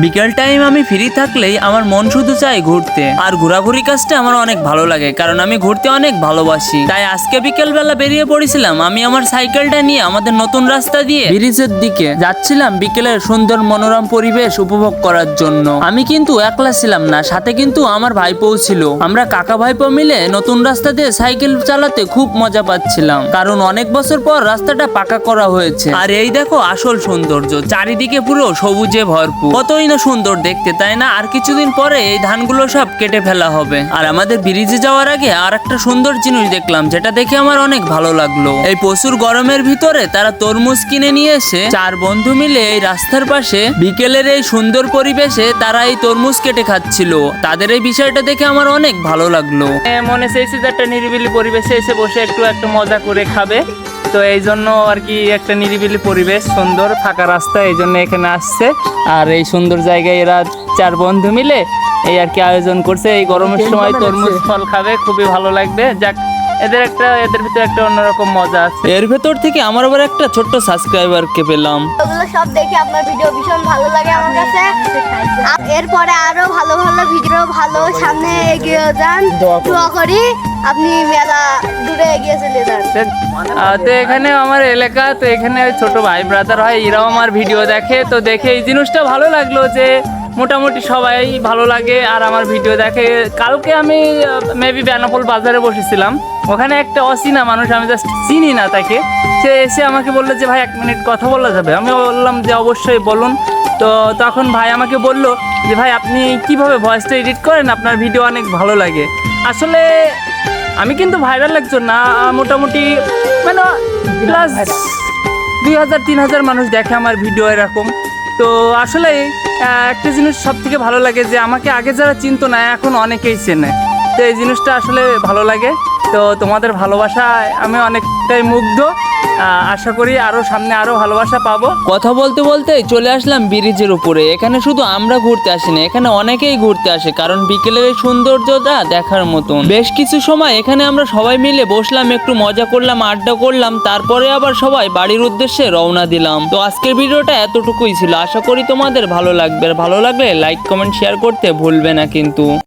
বিকেল টাইম আমি ফ্রি থাকলেই আমার মন শুধু চায় ঘুরতে, আর ঘোরাঘুরি কাজটা আমার অনেক ভালো লাগে কারণ আমি ঘুরতে অনেক ভালোবাসি। তাই আজকে বিকেল বেলা বেরিয়ে পড়েছিলাম আমি আমার সাইকেলটা নিয়ে আমাদের নতুন রাস্তা দিয়ে ব্রিজের দিকে যাচ্ছিলাম বিকেলের সুন্দর মনোরম পরিবেশ উপভোগ করার জন্য। আমি কিন্তু একলা ছিলাম না, সাথে কিন্তু আমার ভাইপোও ছিল। আমরা কাকা ভাইপো মিলে নতুন রাস্তা দিয়ে সাইকেল চালাতে খুব মজা পাচ্ছিলাম, কারণ অনেক বছর পর রাস্তাটা পাকা করা হয়েছে। আর এই দেখো আসল সৌন্দর্য, চারিদিকে পুরো সবুজে ভরপুর, কতই না সুন্দর দেখতে, তাই না? আর কিছুদিন পরে এই ধানগুলো সব কেটে ফেলা হবে। আর আমাদের ব্রিজে যাওয়ার আগে আর একটা সুন্দর জিনিস দেখলাম, যেটা দেখে আমার অনেক ভালো লাগলো। এই প্রচুর গরমের ভিতরে তারা তরমুজ কিনে নিয়ে এসে 4 বন্ধু মিলে এই রাস্তার পাশে বিকেলের এই সুন্দর পরিবেশে তারা এই তরমুজ কেটে খাচ্ছিল। তাদের এই বিষয়টা দেখে আমার অনেক ভালো লাগলো। মনে চেয়েছে যে একটা নিরিবিলি পরিবেশে এসে বসে একটু মজা করে খাবে, তো এই জন্য আর কি একটা নিরিবিলি পরিবেশ, সুন্দর ফাঁকা রাস্তা, এই জন্য এখানে আসছে। আর এই সুন্দর জায়গায় এরা 4 বন্ধু মিলে এই আর কি আয়োজন করছে। এই গরমের সময় তরমুজ ফল খাবে, খুবই ভালো লাগবে। যাক, এদের ভিতরে একটা অন্যরকম মজা আছে। এর ভেতর থেকে আমার আবার একটা ছোট্ট সাবস্ক্রাইবারকে পেলাম। ওগুলো সব দেখে আপনার ভিডিও ভীষণ ভালো লাগে আমার কাছে। এরপরে আরো ভালো ভালো ভিডিও ভালো সামনে এগিয়ে যান, দোয়া করি আপনি মেলা দূরে এগিয়ে চলে যান। তো এখানে আমার এলাকা, তো এখানে ছোট ভাই ব্রাদার হয়, এরাও আমার ভিডিও দেখে। তো দেখে এই জিনিসটা ভালো লাগলো যে মোটামুটি সবাই ভালো লাগে আর আমার ভিডিও দেখে। কালকে আমি মেবি বেনাপোল বাজারে বসেছিলাম, ওখানে একটা অচেনা মানুষ, আমি জাস্ট চিনি না তাকে, সে এসে আমাকে বললো যে ভাই 1 মিনিট কথা বলা যাবে? আমি বললাম যে অবশ্যই বলুন। তো তখন ভাই আমাকে বললো যে ভাই আপনি কিভাবে ভয়েসটা এডিট করেন, আপনার ভিডিও অনেক ভালো লাগে। আসলে আমি কিন্তু ভাইরাল একজন না, মোটামুটি মানে প্লাস 2000-3000 মানুষ দেখে আমার ভিডিও এরকম। তো আসলে একটা জিনিস সব থেকে ভালো লাগে যে আমাকে আগে যারা চিনতো না এখন অনেকেই চেনে, তো এই জিনিসটা আসলে ভালো লাগে। তো তোমাদের ভালোবাসায় আমি অনেকটাই মুগ্ধ, আশা করি আরো সামনে আরো ভালোবাসা পাবো। কথা বলতে বলতে চলে আসলাম ব্রিজের উপরে। এখানে শুধু আমরা ঘুরতে আসি না, এখানে অনেকেই ঘুরতে আসে, কারণ বিকেলের এই সৌন্দর্যটা দেখার মতন। বেশ কিছু সময় এখানে আমরা সবাই মিলে বসলাম, একটু মজা করলাম, আড্ডা করলাম, তারপরে আবার সবাই বাড়ির উদ্দেশ্যে রওনা দিলাম। তো আজকের ভিডিওটা এতটুকুই ছিল, আশা করি তোমাদের ভালো লাগবে। আর ভালো লাগলে লাইক কমেন্ট শেয়ার করতে ভুলবে না কিন্তু।